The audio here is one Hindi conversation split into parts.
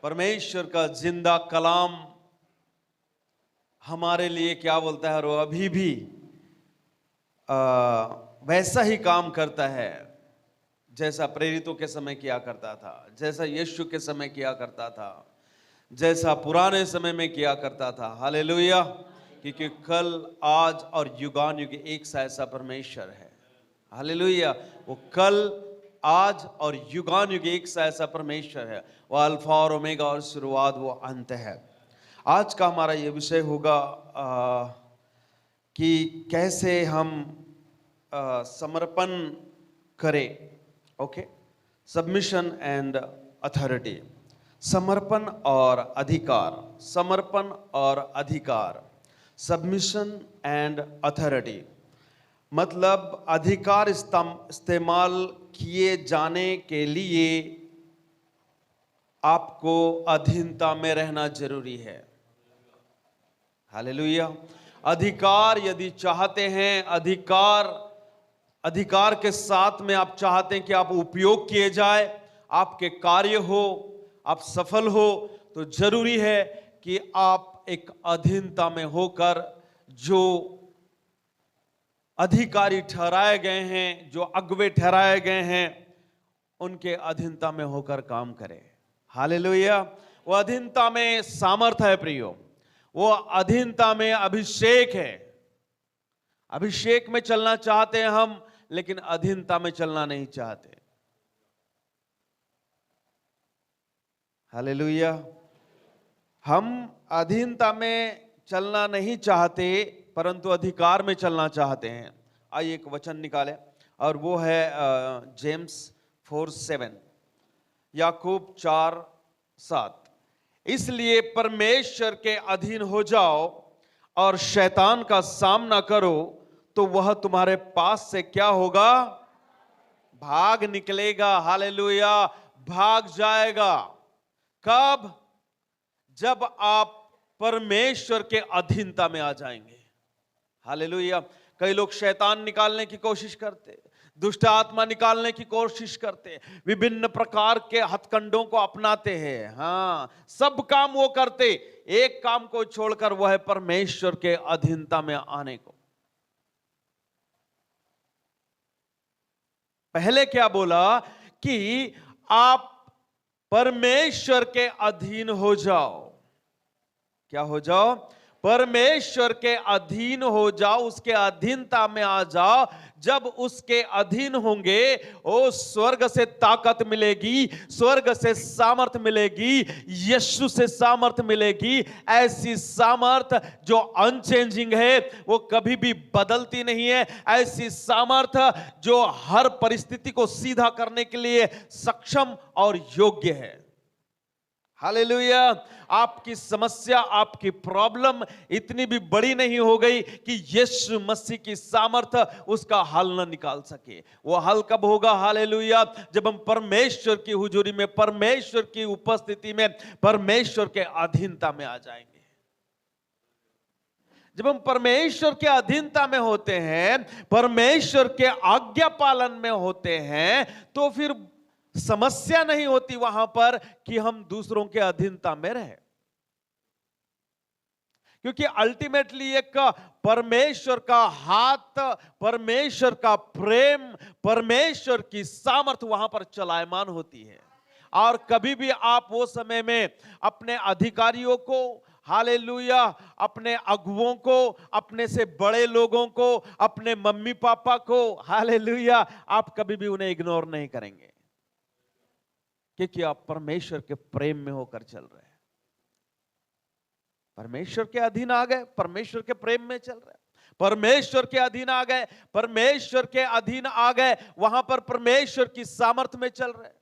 परमेश्वर का जिंदा कलाम हमारे लिए क्या बोलता है, और वो अभी भी वैसा ही काम करता है जैसा प्रेरितों के समय किया करता था, जैसा यीशु के समय किया करता था, जैसा पुराने समय में किया करता था। हालेलुया। क्योंकि कल, आज और युगान युग एक सा ऐसा परमेश्वर है। हालेलुया। वो कल, आज और युगान युग एक सा ऐसा परमेश्वर है। वो अल्फा और ओमेगा और शुरुआत, वो अंत है। आज का हमारा ये विषय होगा कि कैसे हम समर्पण करें। Okay, submission and authority. समर्पण और अधिकार, समर्पण और अधिकार, सबमिशन एंड अथॉरिटी। मतलब अधिकार इस्तेमाल किए जाने के लिए आपको अधीनता में रहना जरूरी है। हालेलुया। अधिकार यदि चाहते हैं, अधिकार के साथ में आप चाहते हैं कि आप उपयोग किए जाए, आपके कार्य हो, आप सफल हो, तो जरूरी है कि आप एक अधीनता में होकर, जो अधिकारी ठहराए गए हैं, जो अगुवे ठहराए गए हैं, उनके अधीनता में होकर काम करें। हालेलुया। वो अधीनता में सामर्थ है प्रियो, वो अधीनता में अभिषेक है। अभिषेक में चलना चाहते हैं हम, लेकिन अधीनता में चलना नहीं चाहते। हालेलुया। हम अधीनता में चलना नहीं चाहते, परंतु अधिकार में चलना चाहते हैं। आइए एक वचन निकालें, और वो है जेम्स 4:7, याकूब 4:7। इसलिए परमेश्वर के अधीन हो जाओ और शैतान का सामना करो, तो वह तुम्हारे पास से क्या होगा? भाग निकलेगा। हालेलुया। भाग जाएगा। कब? जब आप परमेश्वर के अधीनता में आ जाएंगे। हालेलुया। कई लोग शैतान निकालने की कोशिश करते, दुष्ट आत्मा निकालने की कोशिश करते, विभिन्न प्रकार के हथकंडों को अपनाते हैं। हाँ, सब काम वो करते, एक काम को छोड़कर, वह है परमेश्वर के अधीनता में आने को। पहले क्या बोला कि आप परमेश्वर के अधीन हो जाओ। क्या हो जाओ? परमेश्वर के अधीन हो जाओ, उसके अधीनता में आ जाओ। जब उसके अधीन होंगे, ओ स्वर्ग से ताकत मिलेगी, स्वर्ग से सामर्थ मिलेगी, यीशु से सामर्थ मिलेगी। ऐसी सामर्थ जो अनचेंजिंग है, वो कभी भी बदलती नहीं है। ऐसी सामर्थ जो हर परिस्थिति को सीधा करने के लिए सक्षम और योग्य है। हालेलुया। आपकी समस्या, आपकी प्रॉब्लम इतनी भी बड़ी नहीं हो गई कि यीशु मसीह की सामर्थ्य उसका हल न निकाल सके। वो हल कब होगा? हालेलुया। जब हम परमेश्वर की हुजूरी में, परमेश्वर की उपस्थिति में, परमेश्वर के अधीनता में आ जाएंगे। जब हम परमेश्वर के अधीनता में होते हैं, परमेश्वर के आज्ञा पालन में होते हैं, तो फिर समस्या नहीं होती वहां पर कि हम दूसरों के अधीनता में रहे। क्योंकि अल्टीमेटली एक परमेश्वर का हाथ, परमेश्वर का प्रेम, परमेश्वर की सामर्थ वहां पर चलायमान होती है। और कभी भी आप वो समय में अपने अधिकारियों को, हालेलुया, अपने अगुवों को, अपने से बड़े लोगों को, अपने मम्मी पापा को, हालेलुया, आप कभी भी उन्हें इग्नोर नहीं करेंगे, क्योंकि आप परमेश्वर के प्रेम में होकर चल रहे हैं। परमेश्वर के अधीन आ गए, परमेश्वर के प्रेम में चल रहे हैं। परमेश्वर के अधीन आ गए, परमेश्वर के अधीन आ गए, वहां पर परमेश्वर की सामर्थ्य में चल रहे हैं।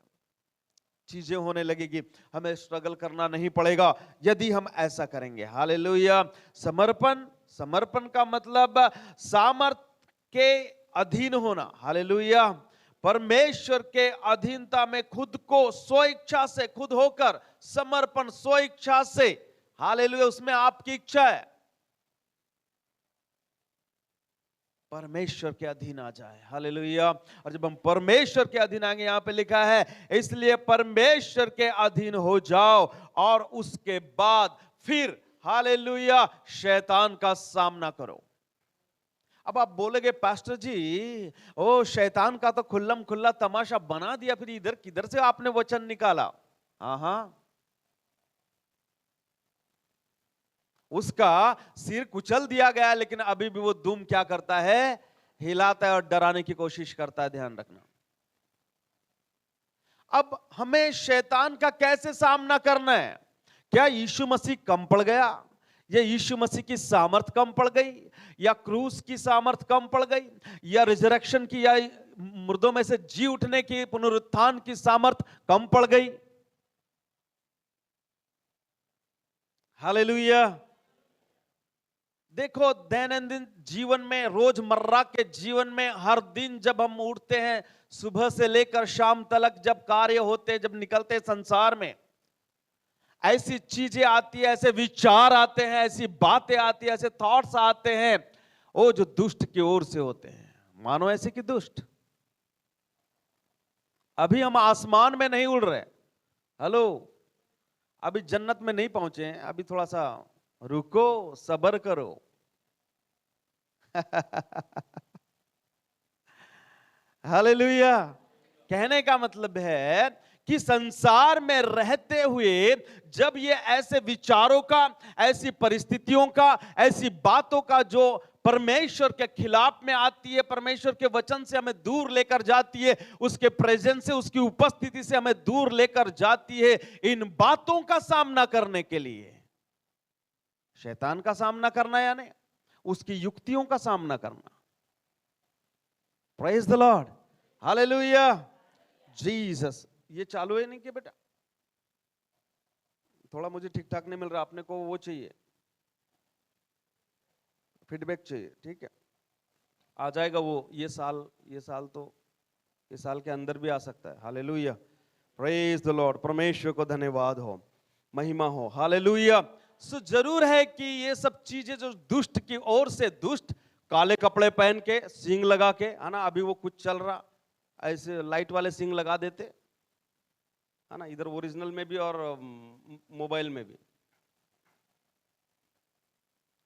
चीजें होने लगेगी, हमें स्ट्रगल करना नहीं पड़ेगा यदि हम ऐसा करेंगे। हालेलुया। समर्पण का मतलब सामर्थ्य के अधीन होना। हालेलुया। परमेश्वर के अधीनता में खुद को स्वेच्छा से, खुद होकर समर्पण, स्वेच्छा से। हालेलुया। उसमें आपकी इच्छा है। परमेश्वर के अधीन आ जाए। हालेलुया। और जब हम परमेश्वर के अधीन आएंगे, यहां पे लिखा है इसलिए परमेश्वर के अधीन हो जाओ और उसके बाद फिर हालेलुया शैतान का सामना करो। अब आप बोलेंगे पास्टर जी, ओ शैतान का तो खुल्लम खुल्ला तमाशा बना दिया, फिर इधर किधर से आपने वचन निकाला? हाँ, उसका सिर कुचल दिया गया, लेकिन अभी भी वो दुम क्या करता है? हिलाता है और डराने की कोशिश करता है। ध्यान रखना। अब हमें शैतान का कैसे सामना करना है? क्या यीशु मसीह कम पड़ गया, या यीशु मसीह की सामर्थ कम पड़ गई, या क्रूस की सामर्थ कम पड़ गई, या रिजरेक्शन की, या मुर्दों में से जी उठने की, पुनरुत्थान की सामर्थ कम पड़ गई? हालेलुया। देखो, दैनंदिन जीवन में, रोजमर्रा के जीवन में, हर दिन जब हम उठते हैं, सुबह से लेकर शाम तक जब कार्य होते हैं, जब निकलते हैं संसार में, ऐसी चीजें आती है, ऐसे विचार आते हैं, ऐसी बातें आती है, ऐसे थॉट्स आते हैं, वो जो दुष्ट की ओर से होते हैं। मानो ऐसे कि दुष्ट, अभी हम आसमान में नहीं उड़ रहे, हेलो, अभी जन्नत में नहीं पहुंचे हैं, अभी थोड़ा सा रुको, सब्र करो। हालेलुया। कहने का मतलब है कि संसार में रहते हुए जब ये ऐसे विचारों का, ऐसी परिस्थितियों का, ऐसी बातों का जो परमेश्वर के खिलाफ में आती है, परमेश्वर के वचन से हमें दूर लेकर जाती है, उसके प्रेजेंस से, उसकी उपस्थिति से हमें दूर लेकर जाती है, इन बातों का सामना करने के लिए शैतान का सामना करना, यानी उसकी युक्तियों का सामना करना। Praise the Lord, hallelujah, Jesus. ये चालू है नहीं कि बेटा? थोड़ा मुझे ठीक ठाक नहीं मिल रहा, आपने को वो चाहिए, फीडबैक चाहिए, ठीक है? आ जाएगा वो, ये साल तो ये साल के अंदर भी आ सकता है। Hallelujah, praise the Lord. परमेश्वर को धन्यवाद हो, महिमा हो। हालेलुया। सो जरूर है कि ये सब चीजें जो दुष्ट की ओर से, दुष्ट काले कपड़े पहन के, सींग लगा के, है ना, अभी वो कुछ चल रहा, ऐसे लाइट वाले सींग लगा देते, है ना, इधर ओरिजिनल में भी और मोबाइल में भी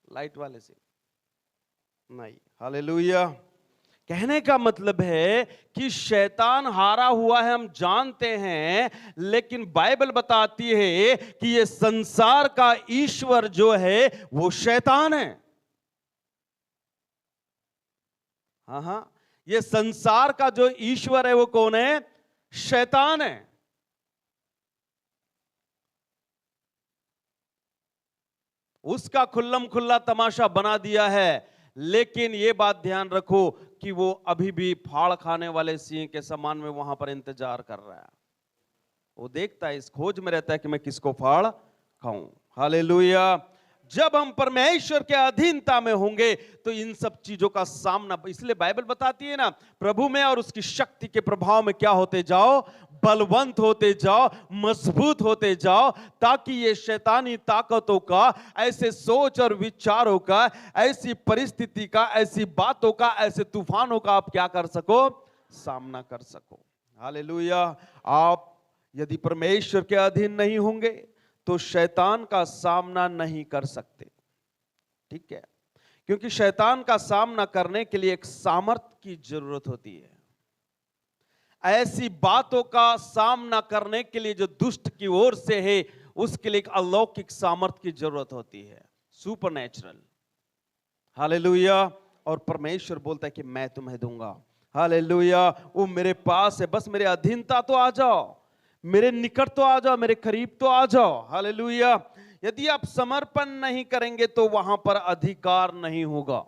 लाइट वाले सींग नहीं। हालेलुया। कहने का मतलब है कि शैतान हारा हुआ है, हम जानते हैं, लेकिन बाइबल बताती है कि ये संसार का ईश्वर जो है वो शैतान है। हाँ, ये संसार का जो ईश्वर है वो कौन है? शैतान है। उसका खुल्लम खुल्ला तमाशा बना दिया है, लेकिन ये बात ध्यान रखो कि वो अभी भी फाड़ खाने वाले सिंह के समान में वहां पर इंतजार कर रहा है। वो देखता है, इस खोज में रहता है कि मैं किसको फाड़ खाऊं। हालेलुया। जब हम परमेश्वर के अधीनता में होंगे तो इन सब चीजों का सामना, इसलिए बाइबल बताती है ना, प्रभु में और उसकी शक्ति के प्रभाव में क्या होते जाओ? बलवंत होते जाओ, मजबूत होते जाओ, ताकि ये शैतानी ताकतों का, ऐसे सोच और विचारों का, ऐसी परिस्थिति का, ऐसी बातों का, ऐसे तूफानों का आप क्या कर सको? सामना कर सको। हालेलुया। आप यदि परमेश्वर के अधीन नहीं होंगे तो शैतान का सामना नहीं कर सकते, ठीक है? क्योंकि शैतान का सामना करने के लिए एक सामर्थ्य की जरूरत होती है। ऐसी बातों का सामना करने के लिए जो दुष्ट की ओर से है, उसके लिए एक अलौकिक सामर्थ्य की जरूरत होती है, सुपरनैचुरल। हालेलुया। और परमेश्वर बोलता है कि मैं तुम्हें दूंगा। हालेलुया। वो मेरे पास है, बस मेरे अधीनता तो आ जाओ, मेरे निकट तो आ जाओ, मेरे करीब तो आ जाओ। हालेलुया। यदि आप समर्पण नहीं करेंगे तो वहां पर अधिकार नहीं होगा,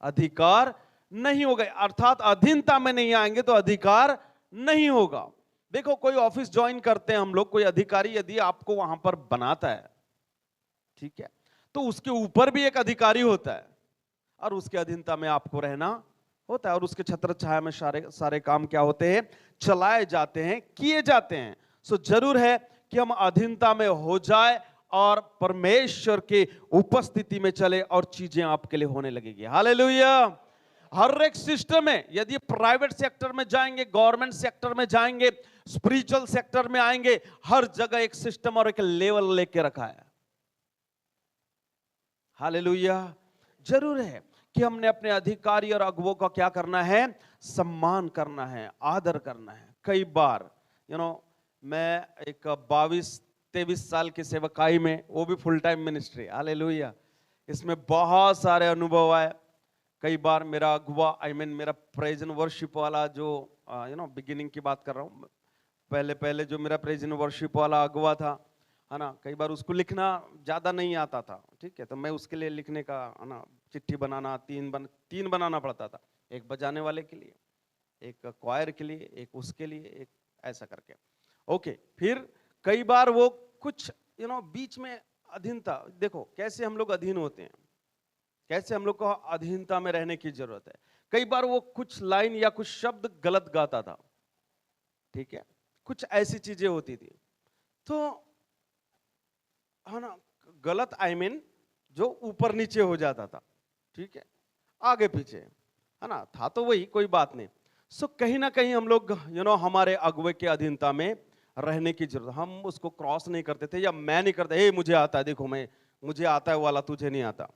अधिकार नहीं होगा, अर्थात अधीनता में नहीं आएंगे तो अधिकार नहीं होगा। देखो, कोई ऑफिस ज्वाइन करते हैं हम लोग, कोई अधिकारी यदि आपको वहां पर बनाता है, ठीक है, तो उसके ऊपर भी एक अधिकारी होता है और उसके अधीनता में आपको रहना होता है, और उसके छत्र छाया में सारे काम क्या होते हैं? चलाए जाते हैं, किए जाते हैं। सो जरूर है कि हम अधीनता में हो जाए और परमेश्वर के उपस्थिति में चले और चीजें आपके लिए होने लगेगी। हालेलुया। हर एक सिस्टम में, यदि प्राइवेट सेक्टर में जाएंगे, गवर्नमेंट सेक्टर में जाएंगे, स्पिरिचुअल सेक्टर में आएंगे, हर जगह एक सिस्टम और एक लेवल लेके रखा है। हालेलुया। जरूर है कि हमने अपने अधिकारी और अगुवों का क्या करना है, सम्मान करना है, आदर करना है। कई बार मैं एक 22-23 साल की सेवकाई में, वो भी फुल टाइम मिनिस्ट्री, हालेलुया, इसमें बहुत सारे अनुभव आए। कई बार मेरा अगुवा, मेरा प्रेज एंड वर्शिप वाला जो बिगिनिंग की बात कर रहा हूँ, पहले जो मेरा प्रेज एंड वर्शिप वाला अगुवा था, है ना, कई बार उसको लिखना ज्यादा नहीं आता था, ठीक है, तो मैं उसके लिए लिखने का, है ना, चिट्ठी बनाना, तीन बनाना पड़ता था, एक बजाने वाले के लिए, एक क्वायर के लिए, एक उसके लिए, एक ऐसा करके। ओके, फिर कई बार वो कुछ बीच में अधीनता, देखो कैसे हम लोग अधीन होते हैं, कैसे हम लोग को अधीनता में रहने की जरूरत है। कई बार वो कुछ लाइन या कुछ शब्द गलत गाता था, ठीक है, कुछ ऐसी चीजें होती थी, तो है ना, गलत जो ऊपर नीचे हो जाता था, ठीक है, आगे पीछे, है ना, था तो वही, कोई बात नहीं। सो कहीं ना कहीं हम लोग हमारे अगुवे के अधीनता में रहने की जरूरत, हम उसको क्रॉस नहीं करते थे, या मैं नहीं करता, हे मुझे आता है, देखो मुझे आता है वाला, तुझे नहीं आता।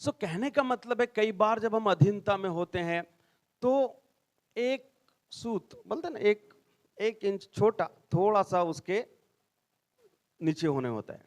सो कहने का मतलब है, कई बार जब हम अधीनता में होते हैं तो एक सूत बोलते ना, एक इंच छोटा, थोड़ा सा उसके नीचे होने होता है,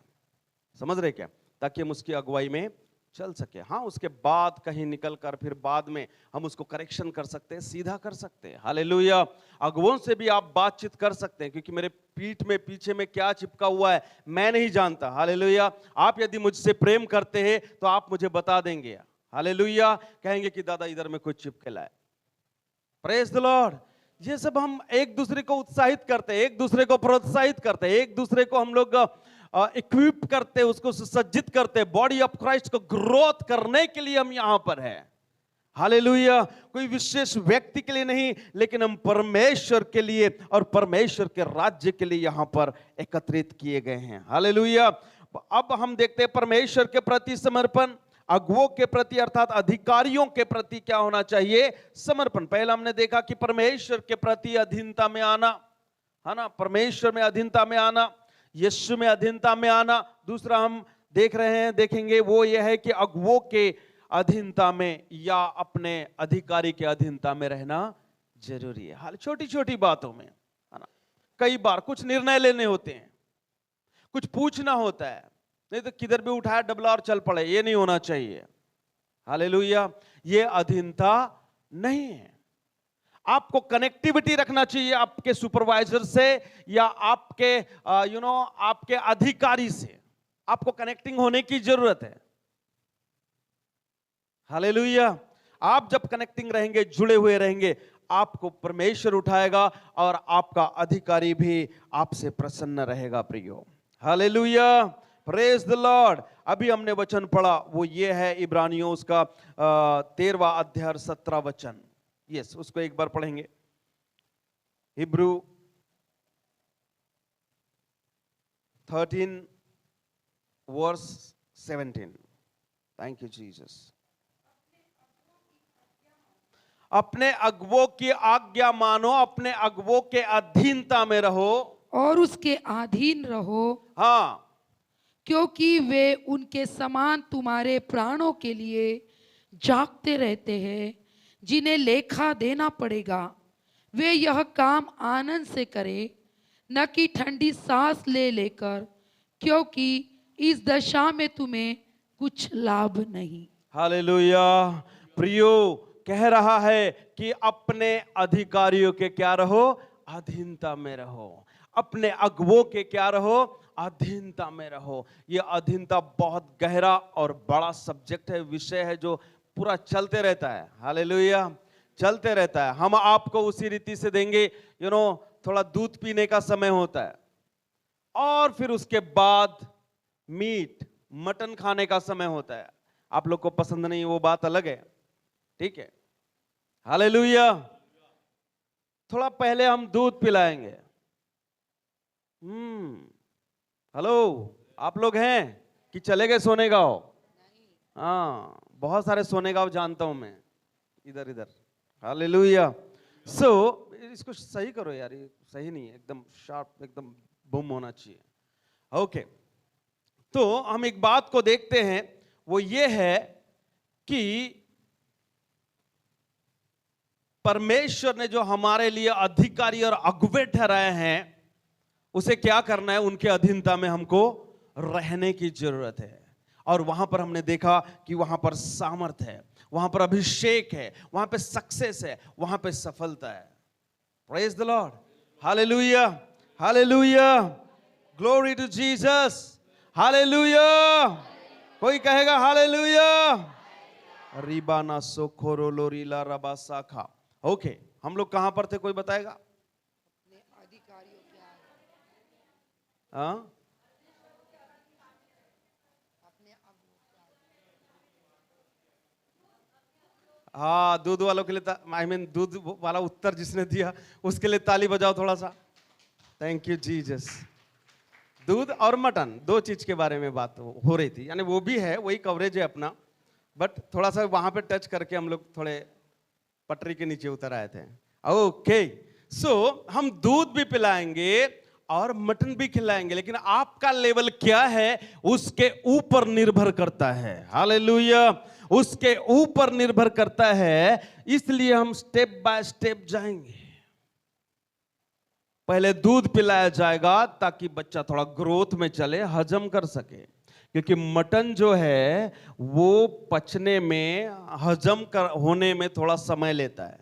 समझ रहे क्या, ताकि हम उसकी अगुवाई में चल सके। हाँ, उसके बाद कहीं निकल कर फिर बाद में हम उसको करेक्शन कर सकते हैं, सीधा कर सकते हैं। हालेलुया। अगुवों से भी आप बातचीत कर सकते हैं, क्योंकि मेरे पीठ में पीछे में क्या चिपका हुआ है मैं नहीं जानता। हालेलुया। आप यदि मुझसे प्रेम करते हैं तो आप मुझे बता देंगे। हालेलुया। कहेंगे कि दादा इधर में कुछ चिपकेला है। Praise the Lord. ये सब हम एक दूसरे को उत्साहित करते हैं, एक दूसरे को प्रोत्साहित करते हैं, एक दूसरे को हम लोग इक्विप करते हैं, उसको सुसज्जित करते हैं, बॉडी ऑफ क्राइस्ट को ग्रोथ करने के लिए हम यहां पर हैं। हालेलुया। कोई विशेष व्यक्ति के लिए नहीं, लेकिन हम परमेश्वर के लिए और परमेश्वर के राज्य के लिए यहां पर एकत्रित किए गए हैं। हालेलुया। अब हम देखते हैं परमेश्वर के प्रति समर्पण, अगुवों के प्रति अर्थात अधिकारियों के प्रति क्या होना चाहिए, समर्पण। पहला हमने देखा कि परमेश्वर के प्रति अधीनता में आना, है ना, परमेश्वर में अधीनता में आना, यीशु में अधीनता में आना। दूसरा हम देखेंगे वो यह है कि अगुवों के अधीनता में या अपने अधिकारी के अधीनता में रहना जरूरी है। हाल छोटी छोटी बातों में, है ना, कई बार कुछ निर्णय लेने होते हैं, कुछ पूछना होता है, नहीं तो किधर भी उठाया डबला और चल पड़े, ये नहीं होना चाहिए। हालेलुया। ये अधीनता नहीं है। आपको कनेक्टिविटी रखना चाहिए आपके सुपरवाइजर से या आपके आपके अधिकारी से, आपको कनेक्टिंग होने की जरूरत है। हालेलुया। आप जब कनेक्टिंग रहेंगे, जुड़े हुए रहेंगे, आपको परमेश्वर उठाएगा और आपका अधिकारी भी आपसे प्रसन्न रहेगा प्रियो। हालेलुया। Praise the Lord. अभी हमने वचन पढ़ा, वो ये है इब्रानियों उसका 13वां अध्याय 17 वचन। यस, उसको एक बार पढ़ेंगे। Hebrew 13 verse 17। Thank you Jesus. अपने अगुवों की आज्ञा मानो, अपने अगुवों के अधीनता में रहो और उसके अधीन रहो। हाँ, क्योंकि वे उनके समान तुम्हारे प्राणों के लिए जागते रहते हैं, जिन्हें लेखा देना पड़ेगा। वे यह काम आनंद से करें, न कि ठंडी सांस ले लेकर, क्योंकि इस दशा में तुम्हें कुछ लाभ नहीं। हालेलुया। प्रियो कह रहा है कि अपने अधिकारियों के क्या रहो, अधीनता में रहो। अपने अगुवों के क्या रहो, अधीनता में रहो। यह अधीनता बहुत गहरा और बड़ा सब्जेक्ट है, विषय है जो पूरा चलते रहता है। हालेलुया। चलते रहता है। हम आपको उसी रीति से देंगे, थोड़ा दूध पीने का समय होता है और फिर उसके बाद मीट मटन खाने का समय होता है। आप लोग को पसंद नहीं, वो बात अलग है, ठीक है। हालेलुया। थोड़ा पहले हम दूध पिलाएंगे। हेलो, आप लोग हैं कि चले गए सोने गांव? हाँ, बहुत सारे सोने गांव जानता हूं मैं इधर इधर। हालेलुया। सो इसको सही करो यार, ये सही नहीं है, एकदम शार्प, एकदम बूम होना चाहिए। ओके, तो हम एक बात को देखते हैं, वो ये है कि परमेश्वर ने जो हमारे लिए अधिकारी और अगुवे ठहराए हैं, उसे क्या करना है? उनके अधीनता में हमको रहने की जरूरत है। और वहां पर हमने देखा कि वहां पर सामर्थ है, वहां पर अभिषेक है, वहां पे सक्सेस है, वहां पे सफलता है। Praise the Lord, hallelujah, hallelujah, glory to Jesus, hallelujah. कोई कहेगा हालेलुया? रिबाना सोखोरो लोरीला रबा साखा। ओके, हम लोग कहां पर थे, कोई बताएगा? हाँ, हाँ, दूध वालों के लिए, आई मीन दूध वाला उत्तर जिसने दिया उसके लिए ताली बजाओ थोड़ा सा। Thank you Jesus. दूध और मटन, दो चीज के बारे में बात हो रही थी, यानी वो भी है, वही कवरेज है अपना, बट थोड़ा सा वहां पे टच करके हम लोग थोड़े पटरी के नीचे उतर आए थे। ओके, सो हम दूध भी पिलाएंगे और मटन भी खिलाएंगे, लेकिन आपका लेवल क्या है उसके ऊपर निर्भर करता है। हालेलुया, उसके ऊपर निर्भर करता है। इसलिए हम स्टेप बाय स्टेप जाएंगे। पहले दूध पिलाया जाएगा ताकि बच्चा थोड़ा ग्रोथ में चले, हजम कर सके, क्योंकि मटन जो है वो पचने में, हजम होने में थोड़ा समय लेता है,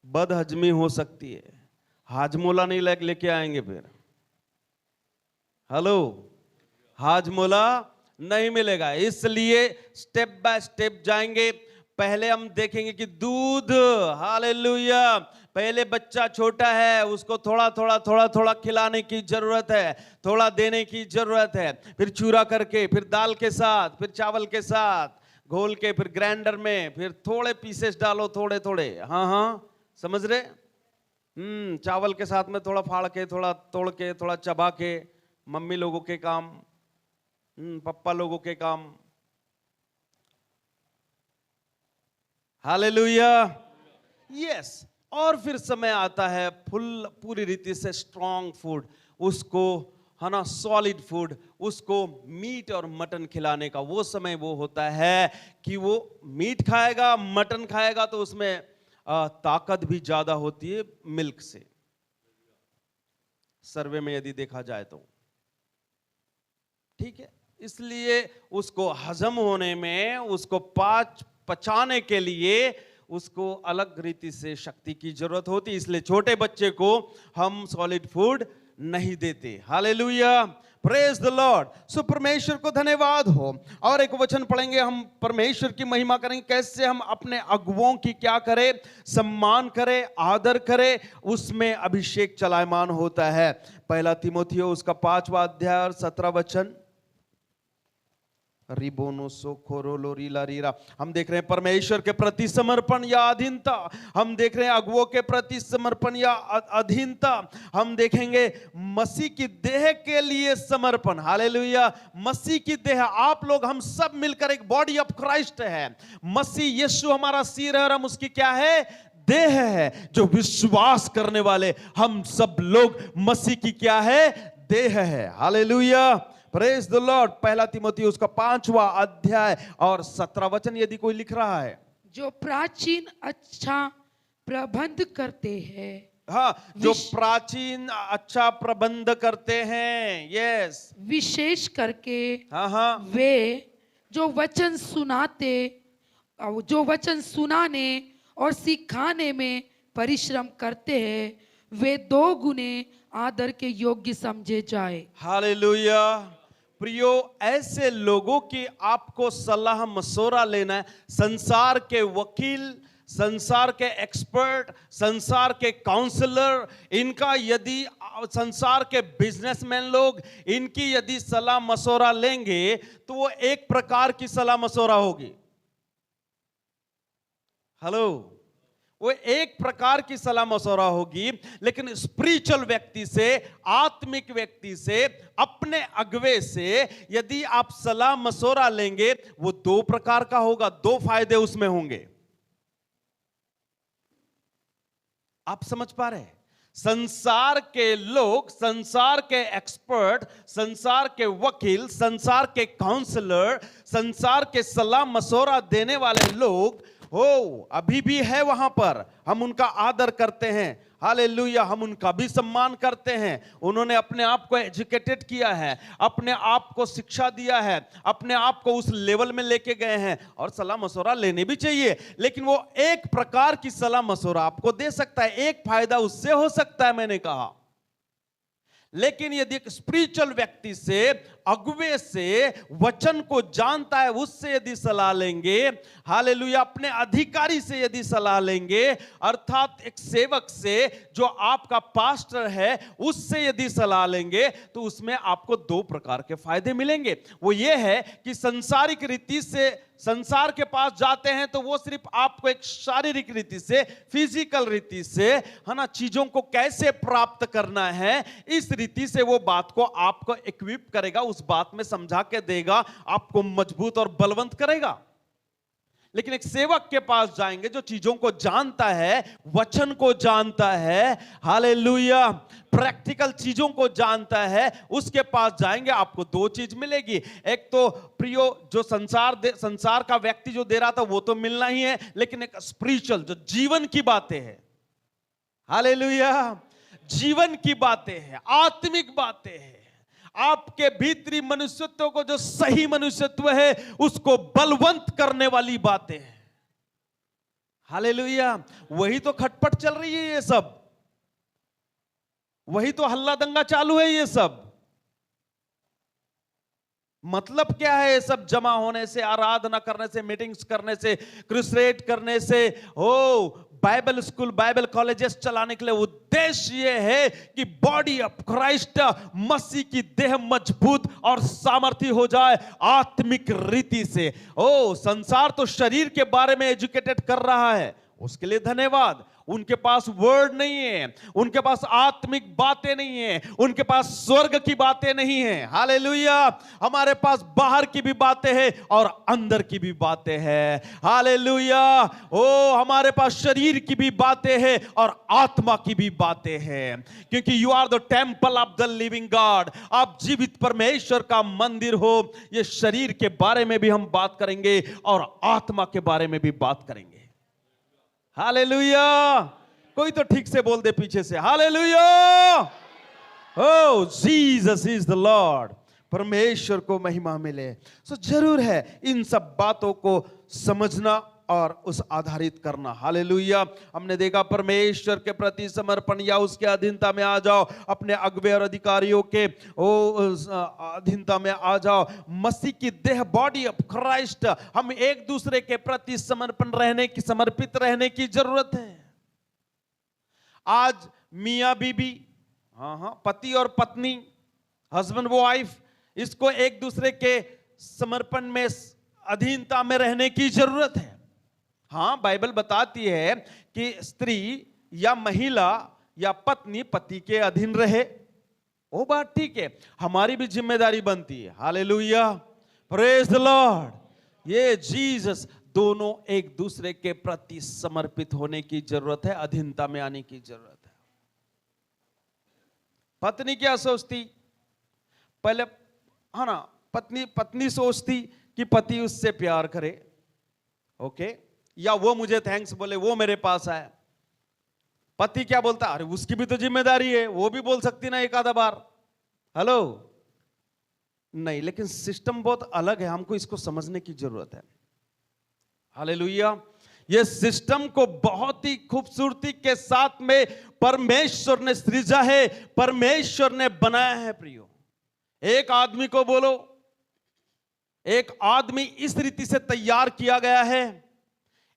बदहजमी हो सकती है, हाजमोला नहीं लेके आएंगे फिर। हेलो, हाजमोला नहीं मिलेगा, इसलिए स्टेप बाय स्टेप जाएंगे। पहले हम देखेंगे कि दूध, हालेलुया, पहले बच्चा छोटा है, उसको थोड़ा थोड़ा थोड़ा थोड़ा खिलाने की जरूरत है, थोड़ा देने की जरूरत है, फिर चूरा करके, फिर दाल के साथ, फिर चावल के साथ घोल के, फिर ग्राइंडर में, फिर थोड़े पीसेस डालो, थोड़े थोड़े। हाँ हाँ, समझ रहे? चावल के साथ में थोड़ा फाड़ के, थोड़ा तोड़ के, थोड़ा चबा के, मम्मी लोगों के काम, पप्पा लोगों के काम। Hallelujah, yes. और फिर समय आता है पूरी रीति से स्ट्रॉन्ग फूड, उसको, है ना, सॉलिड फूड, उसको मीट और मटन खिलाने का। वो समय वो होता है कि वो मीट खाएगा, मटन खाएगा, तो उसमें ताकत भी ज्यादा होती है मिल्क से, सर्वे में यदि देखा जाए तो। ठीक है, इसलिए उसको हजम होने में, उसको पचाने के लिए उसको अलग रीति से शक्ति की जरूरत होती, इसलिए छोटे बच्चे को हम सॉलिड फूड नहीं देते। Hallelujah, praise the Lord. So परमेश्वर को धन्यवाद हो। और एक वचन पढ़ेंगे हम, परमेश्वर की महिमा करेंगे, कैसे हम अपने अगुवों की क्या करें, सम्मान करें, आदर करें, उसमें अभिषेक चलायमान होता है। पहला तीमुथियो उसका 5वां अध्याय और 17 वचन। रिबोनो सोखोरो रीला रीरा। हम देख रहे हैं परमेश्वर के प्रति समर्पण या अधीनता, हम देख रहे हैं अगुवों के प्रति समर्पण या अधीनता, हम देखेंगे मसीह की देह के लिए समर्पण। हालेलुया, मसीह की देह, आप लोग, हम सब मिलकर एक बॉडी ऑफ क्राइस्ट है। मसीह यीशु हमारा सिर है और हम उसकी क्या है, देह है। जो विश्वास करने वाले हम सब लोग मसीह की क्या है, देह है। Hallelujah, praise the Lord. पहला तीमुथियुस उसका 5वां अध्याय और 17 वचन यदि कोई लिख रहा है। जो प्राचीन अच्छा प्रबंध करते हैं, हाँ, जो प्राचीन अच्छा प्रबंध करते हैं, यस, विशेष करके हाँ हाँ, वे जो वचन सुनाने और सिखाने में परिश्रम करते हैं, वे 2 गुने आदर के योग्य समझे जाए। हालेलुया। प्रियो, ऐसे लोगों की आपको सलाह मशवरा लेना है। संसार के वकील, संसार के एक्सपर्ट, संसार के काउंसलर, इनका यदि, संसार के बिजनेसमैन लोग, इनकी यदि सलाह मशवरा लेंगे तो वो एक प्रकार की सलाह मशवरा होगी। हेलो, वो एक प्रकार की सलाह मशवरा होगी, लेकिन स्पिरिचुअल व्यक्ति से, आत्मिक व्यक्ति से, अपने अगुवे से यदि आप सलाह मशवरा लेंगे, वो दो प्रकार का होगा, दो फायदे उसमें होंगे। आप समझ पा रहे हैं? संसार के लोग, संसार के एक्सपर्ट, संसार के वकील, संसार के काउंसलर, संसार के सलाह मशवरा देने वाले लोग हो अभी भी है वहां पर, हम उनका आदर करते हैं, हालेलुया, हम उनका भी सम्मान करते हैं। उन्होंने अपने आप को एजुकेटेड किया है, अपने आप को शिक्षा दिया है, अपने आप को उस लेवल में लेके गए हैं, और सलाह मशवरा लेने भी चाहिए। लेकिन वो एक प्रकार की सलाह मशवरा आपको दे सकता है, एक फायदा उससे हो सकता है, मैंने कहा। लेकिन यदि एक स्पिरिचुअल व्यक्ति से, अगुवे से, वचन को जानता है, उससे यदि सलाह लेंगे, हालेलुया, अपने अधिकारी से यदि सलाह लेंगे, अर्थात एक सेवक से जो आपका पास्टर है, उससे यदि सलाह लेंगे, तो उसमें आपको दो प्रकार के फायदे मिलेंगे। वो ये है कि संसारिक रीति से संसार के पास जाते हैं तो वो सिर्फ आपको एक शारीरिक रीति से, फिजिकल रीति से, है ना, चीजों को कैसे प्राप्त करना है, इस रीति से वो बात को आपको इक्विप करेगा, उस बात में समझा के देगा, आपको मजबूत और बलवंत करेगा। लेकिन एक सेवक के पास जाएंगे जो चीजों को जानता है, वचन को जानता है, हालेलुया, प्रैक्टिकल चीजों को जानता है, उसके पास जाएंगे, आपको दो चीज मिलेगी। एक तो प्रियो जो संसार का व्यक्ति जो दे रहा था वो तो मिलना ही है, लेकिन एक स्पिरिचुअल जो जीवन की बातें हैं, हालेलुया, जीवन की बातें हैं, आत्मिक बातें हैं, आपके भीतरी मनुष्यत्व को, जो सही मनुष्यत्व है उसको बलवंत करने वाली बातें हैं, हालेलुया। वही तो खटपट चल रही है, ये सब वही तो हल्ला दंगा चालू है, ये सब मतलब क्या है? ये सब जमा होने से, आराधना करने से, मीटिंग्स करने से, क्रुसेड करने से, बाइबल स्कूल, बाइबल कॉलेजेस चलाने के लिए उद्देश्य ये है कि बॉडी ऑफ क्राइस्ट, मसीह की देह मजबूत और सामर्थ्य हो जाए आत्मिक रीति से। संसार तो शरीर के बारे में एजुकेटेड कर रहा है, उसके लिए धन्यवाद। उनके पास वर्ड नहीं है, उनके पास आत्मिक बातें नहीं है, उनके पास स्वर्ग की बातें नहीं है, हालेलुया। हमारे पास बाहर की भी बातें हैं और अंदर की भी बातें हैं, हालेलुया। हमारे पास शरीर की भी बातें हैं और आत्मा की भी बातें हैं, क्योंकि you are the temple of the living God, आप जीवित परमेश्वर का मंदिर हो। ये शरीर के बारे में भी हम बात करेंगे और आत्मा के बारे में भी बात करेंगे, हालेलुया। कोई तो ठीक से बोल दे पीछे से, hallelujah. Jesus is the Lord, परमेश्वर को महिमा मिले। जरूर है इन सब बातों को समझना और उस आधारित करना, हालेलुया। हमने देखा परमेश्वर के प्रति समर्पण या उसके अधीनता में आ जाओ, अपने अगुवे और अधिकारियों के अधीनता में आ जाओ, मसीह की देह, बॉडी ऑफ क्राइस्ट, हम एक दूसरे के प्रति समर्पित रहने की जरूरत है। आज मियां बीबी, पति और पत्नी, हस्बैंड वाइफ, इसको एक दूसरे के समर्पण में, अधीनता में रहने की जरूरत है। बाइबल बताती है कि स्त्री या महिला या पत्नी पति के अधीन रहे, वो बात ठीक है, हमारी भी जिम्मेदारी बनती है, हालेलुया, प्रेज द लॉर्ड। ये जीसस, दोनों एक दूसरे के प्रति समर्पित होने की जरूरत है, अधीनता में आने की जरूरत है। पत्नी क्या सोचती पहले, है ना, पत्नी सोचती कि पति उससे प्यार करे, ओके, या वो मुझे थैंक्स बोले, वो मेरे पास आए। पति क्या बोलता, अरे उसकी भी तो जिम्मेदारी है, वो भी बोल सकती ना एक आधा बार, हेलो, नहीं। लेकिन सिस्टम बहुत अलग है, हमको इसको समझने की जरूरत है, हालेलुया। ये सिस्टम को बहुत ही खूबसूरती के साथ में परमेश्वर ने सृजा है, परमेश्वर ने बनाया है। प्रियो, एक आदमी को बोलो, एक आदमी इस रीति से तैयार किया गया है,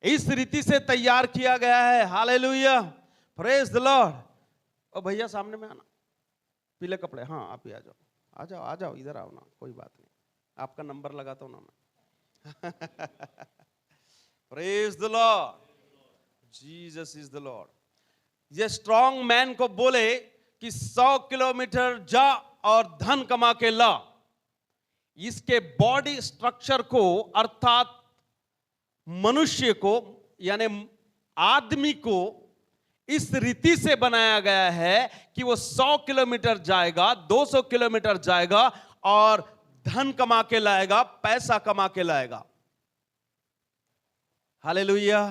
इस रीति से तैयार किया गया है, हालेलुया, प्रेज द लॉर्ड। ओ भैया सामने में आना, पीले कपड़े, आप ही आ जाओ, आ जाओ, आ जाओ, इधर आओ ना, कोई बात नहीं, आपका नंबर लगाता हूं ना मैं। Praise the Lord, Jesus is the Lord. ये स्ट्रॉन्ग मैन को बोले कि 100 किलोमीटर जा और धन कमा के ला, इसके बॉडी स्ट्रक्चर को अर्थात मनुष्य को यानी आदमी को इस रीति से बनाया गया है कि वो 100 किलोमीटर जाएगा, 200 किलोमीटर जाएगा और धन कमा के लाएगा, पैसा कमा के लाएगा। Hallelujah,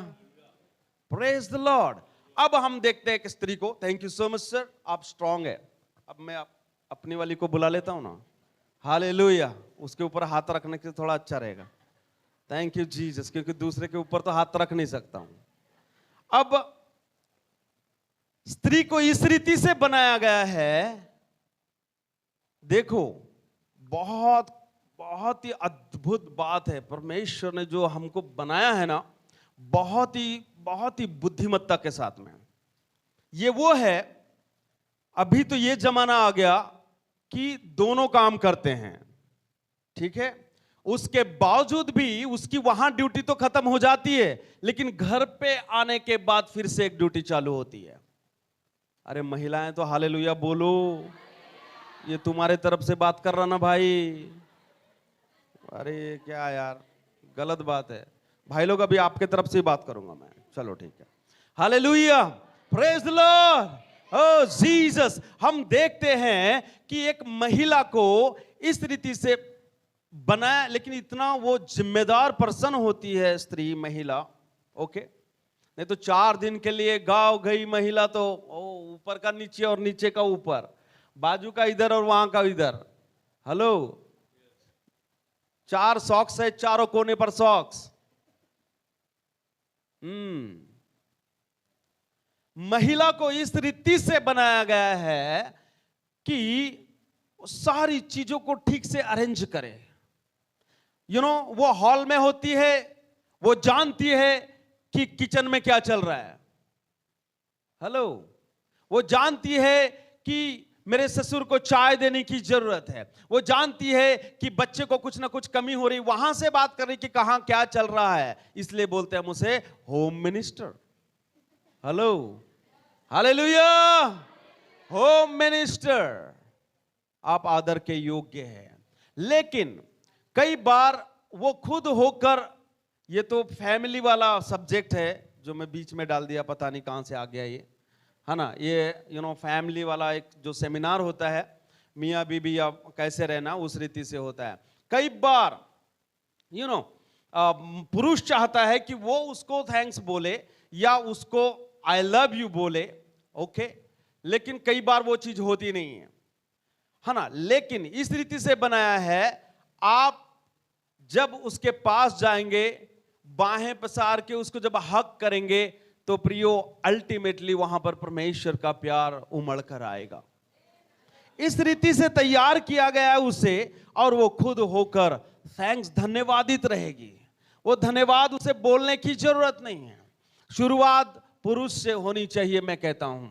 praise the Lord. अब हम देखते हैं एक स्त्री को। Thank you so much sir, आप स्ट्रांग है। अब मैं अपनी वाली को बुला लेता हूं ना। हालेलुया, उसके ऊपर हाथ रखने से थोड़ा अच्छा रहेगा। थैंक यू जीसस, क्योंकि दूसरे के ऊपर तो हाथ रख नहीं सकता हूं। अब स्त्री को इस रीति से बनाया गया है, देखो बहुत बहुत ही अद्भुत बात है। परमेश्वर ने जो हमको बनाया है ना, बहुत ही बुद्धिमत्ता के साथ में। ये वो है, अभी तो ये जमाना आ गया कि दोनों काम करते हैं, ठीक है। उसके बावजूद भी उसकी वहां ड्यूटी तो खत्म हो जाती है, लेकिन घर पे आने के बाद फिर से एक ड्यूटी चालू होती है। अरे महिलाएं तो हालेलुया बोलो, ये तुम्हारे तरफ से बात कर रहा ना भाई। अरे क्या यार, गलत बात है भाई लोग, अभी आपके तरफ से बात करूंगा मैं। चलो ठीक है, hallelujah, praise the Lord. Oh Jesus, हम देखते हैं कि एक महिला को इस रीति से बनाया, लेकिन इतना वो जिम्मेदार पर्सन होती है स्त्री, महिला, ओके। नहीं तो 4 दिन के लिए गांव गई महिला तो ऊपर का नीचे और नीचे का ऊपर, बाजू का इधर और वहां का इधर। हेलो, 4 सॉक्स है, चारों कोने पर सॉक्स। महिला को इस रीति से बनाया गया है कि सारी चीजों को ठीक से अरेंज करे। वो हॉल में होती है, वो जानती है कि किचन में क्या चल रहा है। हेलो, वो जानती है कि मेरे ससुर को चाय देने की जरूरत है, वो जानती है कि बच्चे को कुछ ना कुछ कमी हो रही, वहां से बात कर रही कि कहां क्या चल रहा है। इसलिए बोलते हैं मुझे home minister. Hello, hallelujah, home minister. आप आदर के योग्य हैं। लेकिन कई बार वो खुद होकर, ये तो फैमिली वाला सब्जेक्ट है जो मैं बीच में डाल दिया, पता नहीं कहां से आ गया ये, है ना। ये फैमिली वाला एक जो सेमिनार होता है, मियाँ बीबी या कैसे रहना, उस रीति से होता है। कई बार पुरुष चाहता है कि वो उसको थैंक्स बोले या उसको आई लव यू बोले, ओके, लेकिन कई बार वो चीज होती नहीं है ना। लेकिन इस रीति से बनाया है, आप जब उसके पास जाएंगे, बाहें पसार के उसको जब हक करेंगे, तो प्रियो अल्टीमेटली वहां पर परमेश्वर का प्यार उमड़ कर आएगा। इस रीति से तैयार किया गया है उसे, और वो खुद होकर थैंक्स, धन्यवादित रहेगी। वो धन्यवाद उसे बोलने की जरूरत नहीं है। शुरुआत पुरुष से होनी चाहिए, मैं कहता हूं।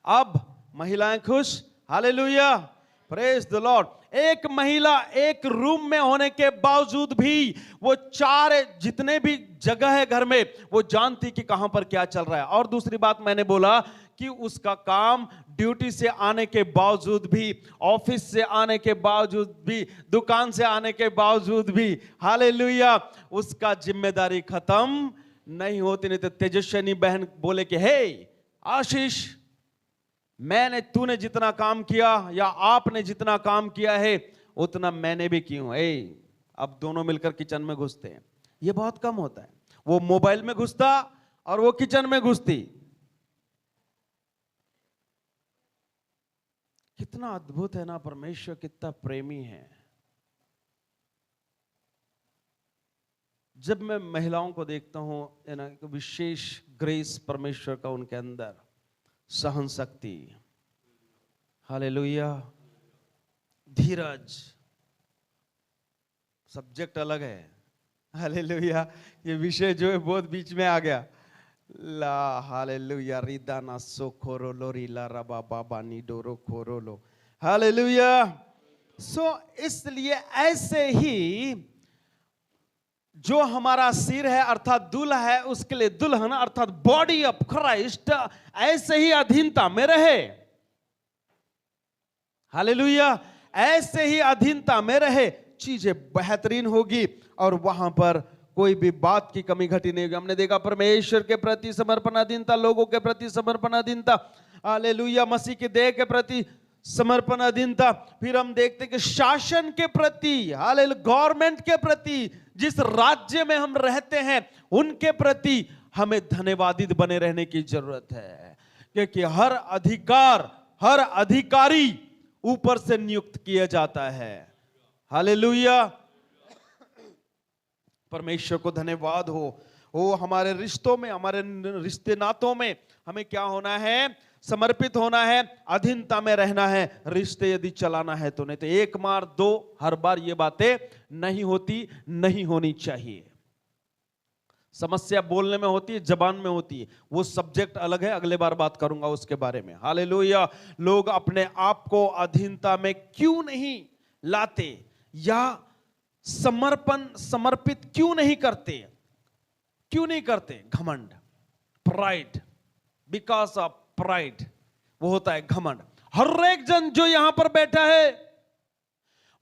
अब महिलाएं खुश, हालेलुया, प्रेज द लॉर्ड। एक महिला एक रूम में होने के बावजूद भी वो 4 जितने भी जगह है घर में, वो जानती कि कहां पर क्या चल रहा है। और दूसरी बात मैंने बोला कि उसका काम ड्यूटी से आने के बावजूद भी, ऑफिस से आने के बावजूद भी, दुकान से आने के बावजूद भी, हालेलुया, उसका जिम्मेदारी खत्म नहीं होती। नहीं तो तेजस्विनी बहन बोले कि हे आशीष, तूने जितना काम किया या आपने जितना काम किया है उतना मैंने भी किया हूं। अब दोनों मिलकर किचन में घुसते हैं, ये बहुत कम होता है। वो मोबाइल में घुसता और वो किचन में घुसती। कितना अद्भुत है ना, परमेश्वर कितना प्रेमी है। जब मैं महिलाओं को देखता हूं, विशेष ग्रेस परमेश्वर का उनके अंदर, सहन शक्ति, हालेलुया, धीरज, सब्जेक्ट अलग है, हालेलुया। ये विषय जो है बहुत बीच में आ गया। ला हालेलुया, रिदाना सो खोरो लोरी ला रबा बाबा नी डोरो खोरो लो, हालेलुया। सो इसलिए ऐसे ही जो हमारा सिर है अर्थात दूल्हा है, उसके लिए दुल्हन अर्थात बॉडी ऑफ क्राइस्ट ऐसे ही अधीनता में रहे। हालेलुया। ऐसे ही अधीनता में रहे, चीजें बेहतरीन होगी और वहां पर कोई भी बात की कमी घटी नहीं होगी। हमने देखा परमेश्वर के प्रति समर्पण अधीनता, लोगों के प्रति समर्पण अधीनता, हालेलुया, मसीह के देह के प्रति समर्पण अधीनता। फिर हम देखते कि शासन के प्रति, हालेलुया, गवर्नमेंट के प्रति, जिस राज्य में हम रहते हैं उनके प्रति हमें धन्यवादित बने रहने की जरूरत है, क्योंकि हर अधिकार, हर अधिकारी ऊपर से नियुक्त किया जाता है। हालेलुया, परमेश्वर को धन्यवाद हो। वो हमारे रिश्तों में, हमारे रिश्ते नातों में हमें क्या होना है? समर्पित होना है, अधीनता में रहना है। रिश्ते यदि चलाना है तो, नहीं तो एक मार दो, हर बार ये बातें नहीं होती, नहीं होनी चाहिए। समस्या बोलने में होती है, जबान में होती है, वो सब्जेक्ट अलग है, अगले बार बात करूंगा उसके बारे में। हालेलुया। लोग अपने आप को अधीनता में क्यों नहीं लाते या समर्पित क्यों नहीं करते? क्यों नहीं करते? घमंड, प्राइड, बिकॉज ऑफ प्राइड, वो होता है घमंड। हर एक जन जो यहां पर बैठा है,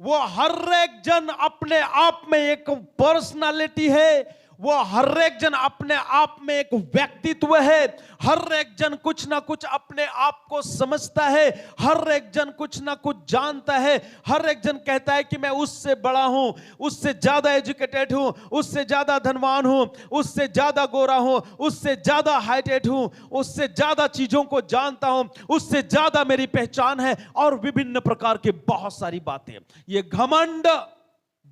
वो हर एक जन अपने आप में एक पर्सनालिटी है, वो हर एक जन अपने आप में एक व्यक्तित्व है। हर एक जन कुछ ना कुछ अपने आप को समझता है, हर एक जन कुछ ना कुछ जानता है, हर एक जन कहता है कि मैं उससे बड़ा हूं, उससे ज्यादा एजुकेटेड हूं, उससे ज्यादा धनवान हूं, उससे ज्यादा गोरा हूं, उससे ज्यादा हाइटेड हूं, उससे ज्यादा चीजों को जानता हूं, उससे ज्यादा मेरी पहचान है, और विभिन्न प्रकार की बहुत सारी बातें। ये घमंड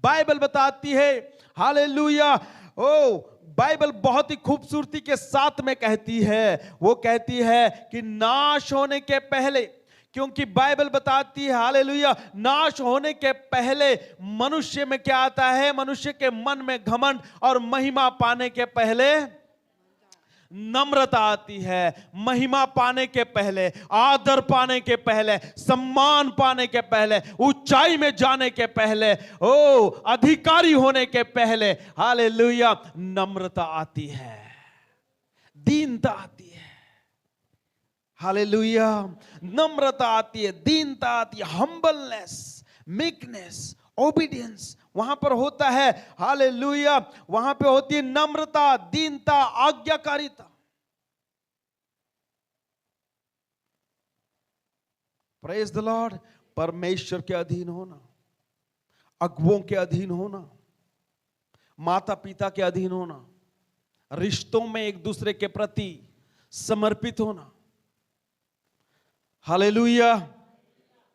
बाइबल बताती है। हालेलुया। ओ, बाइबल बहुत ही खूबसूरती के साथ में कहती है, वो कहती है कि नाश होने के पहले, क्योंकि बाइबल बताती है, हालेलुया, नाश होने के पहले मनुष्य में क्या आता है? मनुष्य के मन में घमंड, और महिमा पाने के पहले नम्रता आती है। महिमा पाने के पहले, आदर पाने के पहले, सम्मान पाने के पहले, ऊंचाई में जाने के पहले, ओ अधिकारी होने के पहले, हालेलुया, नम्रता आती है, दीनता आती है। हालेलुया, नम्रता आती है, दीनता आती है, हम्बलनेस, मेकनेस, ओबीडियंस वहां पर होता है। हालेलुया, वहां पे होती है नम्रता, दीनता, आज्ञाकारिता। Praise the Lord. परमेश्वर के अधीन होना, अगुओं के अधीन होना, माता पिता के अधीन होना, रिश्तों में एक दूसरे के प्रति समर्पित होना। Hallelujah,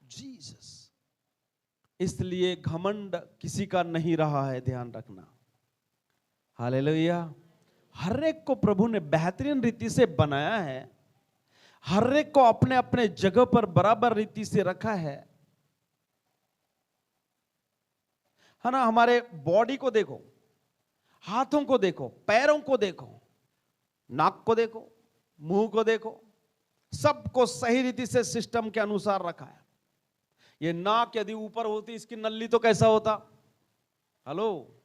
Jesus. इसलिए घमंड किसी का नहीं रहा है, ध्यान रखना। हालेलुया। हर एक को प्रभु ने बेहतरीन रीति से बनाया है, हर एक को अपने अपने जगह पर बराबर रीति से रखा है ना। हमारे बॉडी को देखो, हाथों को देखो, पैरों को देखो, नाक को देखो, मुंह को देखो, सबको सही रीति से सिस्टम के अनुसार रखा है। ये नाक यदि ऊपर होती, इसकी नल्ली तो कैसा होता? हेलो,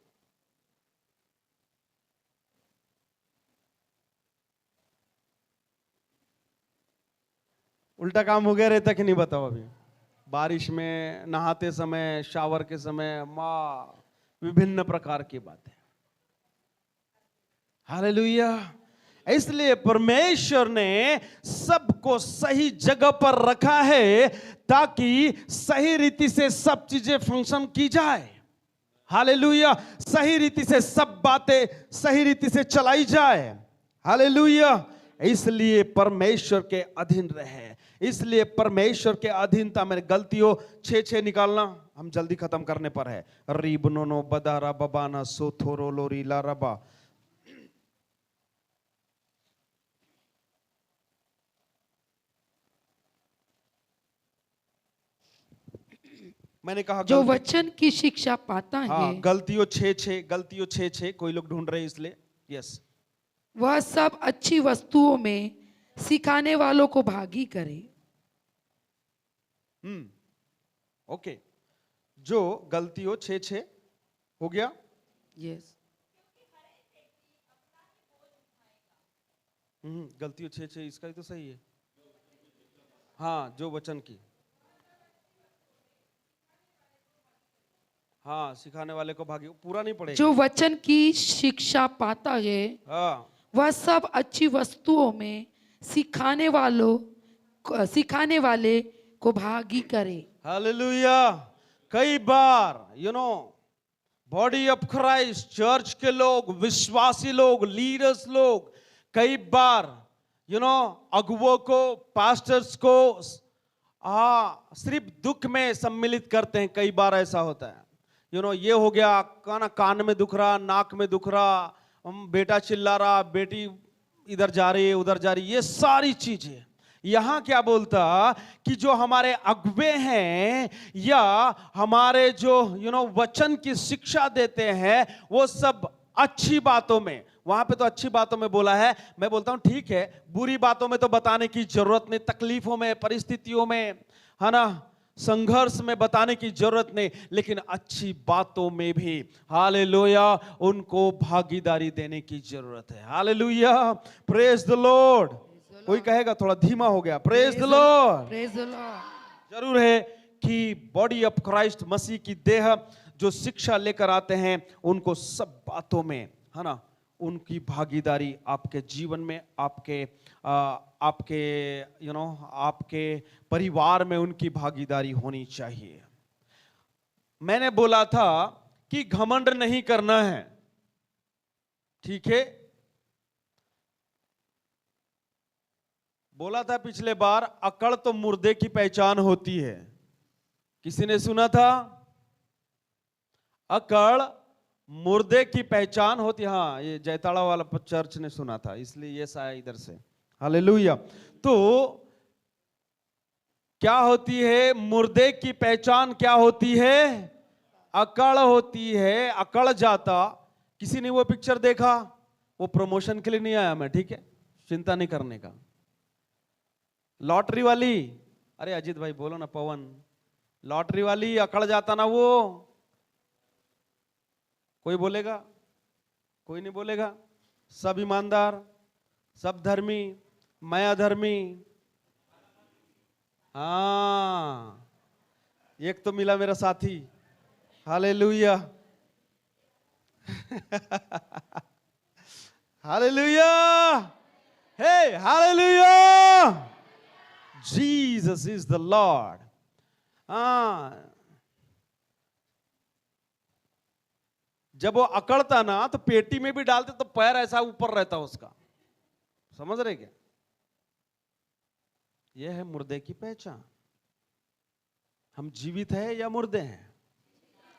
उल्टा काम हो गया रहता कि नहीं? बताओ। अभी बारिश में, नहाते समय, शावर के समय, माँ, विभिन्न प्रकार की बातें। हालेलुया। इसलिए परमेश्वर ने सबको सही जगह पर रखा है ताकि सही रीति से सब चीजें फंक्शन की जाए। हालेलुया। सही रीति से सब बातें सही रीति से चलाई जाए। हालेलुया। इसलिए परमेश्वर के अधीन रहे। इसलिए परमेश्वर के अधीनता में गलतियों 6 निकालना, हम जल्दी खत्म करने पर है। रीबनो बदारा बबाना सोथोरो लोरीला रबा। मैंने कहा जो वचन की शिक्षा पाता है, गलतियों 6, गलतियों 6, कोई लोग ढूंढ रहे हैं इसलिए। यस, वह सब अच्छी वस्तुओं में सिखाने वालों को भागी करे। ओके। जो गलतियों 6 हो गया। यस। गलती 6:6 इसका ही तो सही है। हाँ, जो वचन की, हाँ, सिखाने वाले को भागी, पूरा नहीं पड़ेगा। जो वचन की शिक्षा पाता है हाँ, वह सब अच्छी वस्तुओं में सिखाने वाले को भागी करे। हालेलुया। कई बार बॉडी ऑफ क्राइस्ट, चर्च के लोग, विश्वासी लोग, लीडर्स लोग, कई बार अगुवों को, पास्टर्स को सिर्फ दुख में सम्मिलित करते हैं। कई बार ऐसा होता है, ये हो गया, कान में दुख रहा, नाक में दुख रहा, बेटा चिल्ला रहा, बेटी इधर जा रही है, उधर जा रही है, ये सारी चीजें। यहां क्या बोलता कि जो हमारे अगुवे हैं या हमारे जो वचन की शिक्षा देते हैं, वो सब अच्छी बातों में, वहां पे तो अच्छी बातों में बोला है। मैं बोलता हूं ठीक है, बुरी बातों में तो बताने की जरूरत नहीं, तकलीफों में, परिस्थितियों में, है ना, संघर्ष में बताने की जरूरत नहीं, लेकिन अच्छी बातों में भी हालेलुया उनको भागीदारी देने की जरूरत है। Hallelujah, praise the Lord. कोई कहेगा थोड़ा धीमा हो गया, praise the Lord. Praise the Lord. जरूर है कि बॉडी ऑफ क्राइस्ट, मसीह की देह, जो शिक्षा लेकर आते हैं, उनको सब बातों में, है ना, उनकी भागीदारी आपके जीवन में, आपके आपके परिवार में उनकी भागीदारी होनी चाहिए। मैंने बोला था कि घमंड नहीं करना है, ठीक है। बोला था पिछले बार, अकड़ तो मुर्दे की पहचान होती है। किसी ने सुना था? अकड़ मुर्दे की पहचान होती। हाँ, ये जयताड़ा वाला चर्च ने सुना था, इसलिए ये साया इधर से। हालेलुया। तो क्या होती है मुर्दे की पहचान? क्या होती है? अकड़ होती है, अकड़ जाता। किसी ने वो पिक्चर देखा? वो प्रमोशन के लिए नहीं आया मैं, ठीक है, चिंता नहीं करने का। लॉटरी वाली, अरे अजीत भाई बोलो ना, पवन, लॉटरी वाली अकड़ जाता ना, वो कोई बोलेगा? कोई नहीं बोलेगा। सब ईमानदार, सब धर्मी, मैं अधर्मी। हाँ, एक तो मिला मेरा साथी। हालेलुया। हालेलुया, हे hallelujah, Jesus is the Lord. हाँ, जब वो अकड़ता ना तो पेटी में भी डालते तो पैर ऐसा ऊपर रहता उसका, समझ रहे क्या? यह है मुर्दे की पहचान। हम जीवित है या मुर्दे हैं?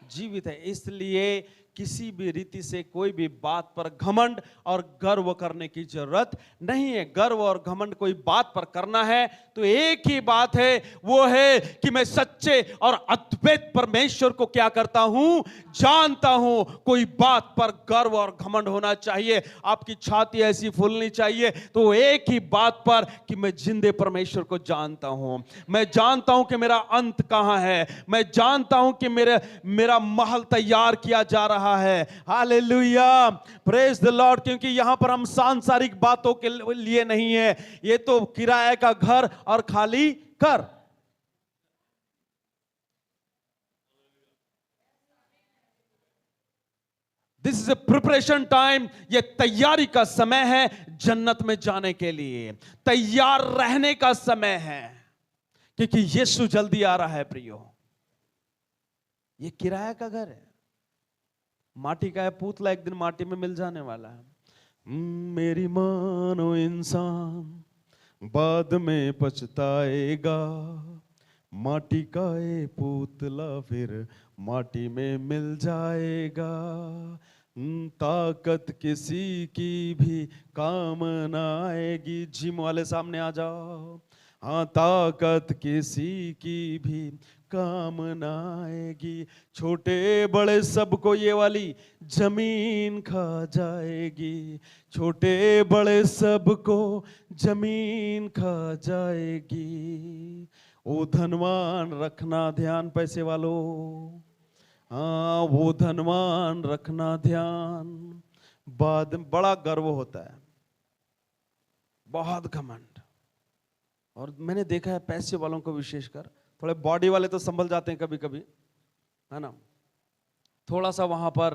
जीवित है। इसलिए किसी भी रीति से कोई भी बात पर घमंड और गर्व करने की जरूरत नहीं है। गर्व और घमंड कोई बात पर करना है तो एक ही बात है, वो है कि मैं सच्चे और अद्वैत परमेश्वर को क्या करता हूं? जानता हूं। कोई बात पर गर्व और घमंड होना चाहिए, आपकी छाती ऐसी फूलनी चाहिए, तो एक ही बात पर कि मैं जिंदे परमेश्वर को जानता हूं। मैं जानता हूं कि मेरा अंत कहां है। मैं जानता हूं कि मेरा महल तैयार किया जा रहा है। Hallelujah, praise the Lord. क्योंकि यहां पर हम सांसारिक बातों के लिए नहीं है, ये तो किराए का घर और खाली कर। This is a preparation time. ये तैयारी का समय है जन्नत में जाने के लिए, तैयार रहने का समय है, क्योंकि यीशु जल्दी आ रहा है प्रियो। ये किराया का घर है, माटी का है, पुतला एक दिन माटी में मिल जाने वाला है। मेरी मानो इंसान बाद में पछताएगा, माटी का ये पुतला फिर माटी में मिल जाएगा। ताकत किसी की भी काम न आएगी। जिम वाले सामने आ जाओ। हाँ, ताकत किसी की भी काम न आएगी। छोटे बड़े सबको ये वाली जमीन खा जाएगी। छोटे बड़े सबको जमीन खा जाएगी। ओ धनवान रखना ध्यान, पैसे वालों, हाँ वो धनवान रखना ध्यान। बाद में बड़ा गर्व होता है। बहुत घमंड। और मैंने देखा है पैसे वालों को विशेषकर, थोड़े बॉडी वाले तो संभल जाते हैं कभी कभी, है ना, थोड़ा सा वहां पर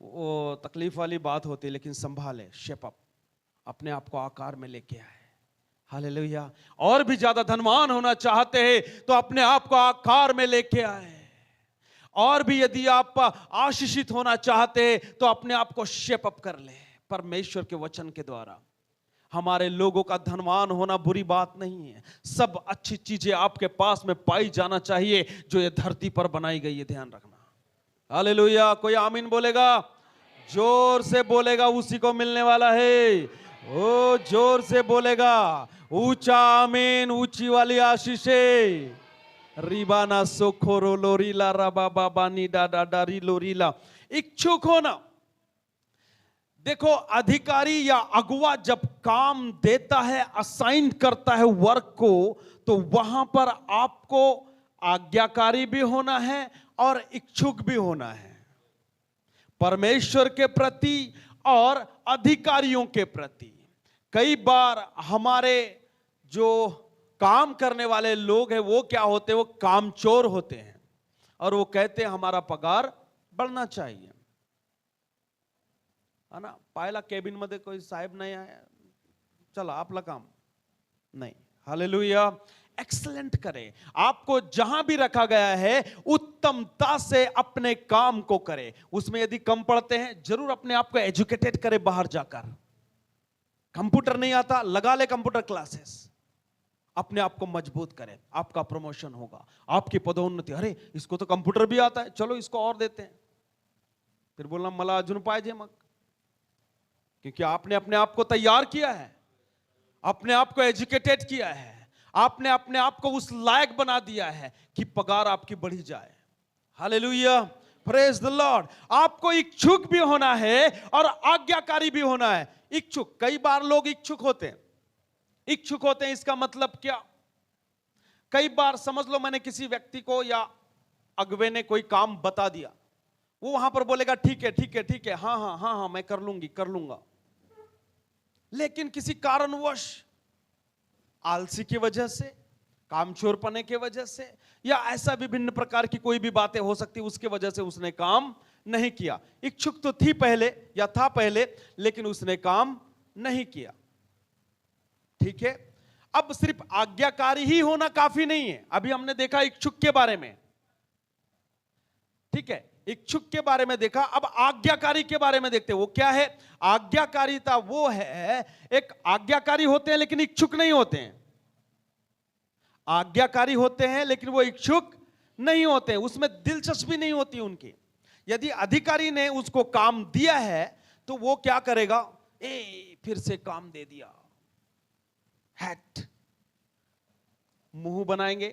वो तकलीफ वाली बात होती है, लेकिन संभाले, शेप अप, अपने आप को आकार में लेके आए। हालेलुया। और भी ज्यादा धनवान होना चाहते हैं तो अपने आप को आकार में लेके आए। और भी यदि आप आशीषित होना चाहते हैं तो अपने आप को शेप अप कर ले परमेश्वर के वचन के द्वारा। हमारे लोगों का धनवान होना बुरी बात नहीं है, सब अच्छी चीजें आपके पास में पाई जाना चाहिए जो ये धरती पर बनाई गई है, ध्यान रखना। हालेलुया। कोई आमीन बोलेगा? जोर से बोलेगा उसी को मिलने वाला है। ओ जोर से बोलेगा, ऊंचा आमीन, ऊंची वाली आशीषें। रिबाना सोखोरो लोरीला रबा बाबा नी डा डा री लोरीला। इच्छुक होना। देखो, अधिकारी या अगुवा जब काम देता है, असाइन करता है वर्क को, तो वहां पर आपको आज्ञाकारी भी होना है और इच्छुक भी होना है, परमेश्वर के प्रति और अधिकारियों के प्रति। कई बार हमारे जो काम करने वाले लोग हैं वो क्या होते हैं, वो कामचोर होते हैं और वो कहते हैं हमारा पगार बढ़ना चाहिए, है ना। पाहिला केबिन मध्ये कोई साहेब नाही आहे, चला आपला काम नाही। हालेलुया। एक्सलेंट करें। आपको जहां भी रखा गया है उत्तमता से अपने काम को करें। उसमें यदि कम पढ़ते हैं जरूर अपने आप को एजुकेटेड करें, बाहर जाकर। कंप्यूटर नहीं आता, लगा ले कंप्यूटर क्लासेस, अपने आप को मजबूत करें, आपका प्रमोशन होगा, आपकी पदोन्नति। अरे इसको तो कंप्यूटर भी आता है, चलो इसको और देते हैं। फिर बोलना मला अजून पाहिजे मग, क्योंकि आपने अपने आप को तैयार किया है, अपने आप को एजुकेटेड किया है, आपने अपने आप को उस लायक बना दिया है कि पगार आपकी बढ़ी जाए। Hallelujah, praise the Lord. आपको इच्छुक भी होना है और आज्ञाकारी भी होना है। इच्छुक, कई बार लोग इच्छुक होते हैं। इच्छुक होते हैं इसका मतलब क्या? कई बार समझ लो मैंने किसी व्यक्ति को या अगुवे ने कोई काम बता दिया, वो वहां पर बोलेगा ठीक है ठीक है ठीक है, हाँ हाँ हाँ हाँ मैं कर लूंगी कर लूंगा। लेकिन किसी कारणवश, आलसी की वजह से, कामचोरपने की वजह से, या ऐसा विभिन्न प्रकार की कोई भी बातें हो सकती, उसके वजह से उसने काम नहीं किया। इच्छुक तो थी पहले या था पहले, लेकिन उसने काम नहीं किया। ठीक है, अब सिर्फ आज्ञाकारी ही होना काफी नहीं है। अभी हमने देखा इच्छुक के बारे में, ठीक है, इच्छुक के बारे में देखा। अब आज्ञाकारी के बारे में देखते हैं। वो क्या है? आज्ञाकारिता वो है, एक आज्ञाकारी होते हैं लेकिन इच्छुक नहीं होते हैं। आज्ञाकारी होते हैं लेकिन वो इच्छुक नहीं होते हैं, उसमें दिलचस्पी नहीं होती उनकी। यदि अधिकारी ने उसको काम दिया है तो वो क्या करेगा? फिर से काम दे दिया, हैट, मुंह बनाएंगे,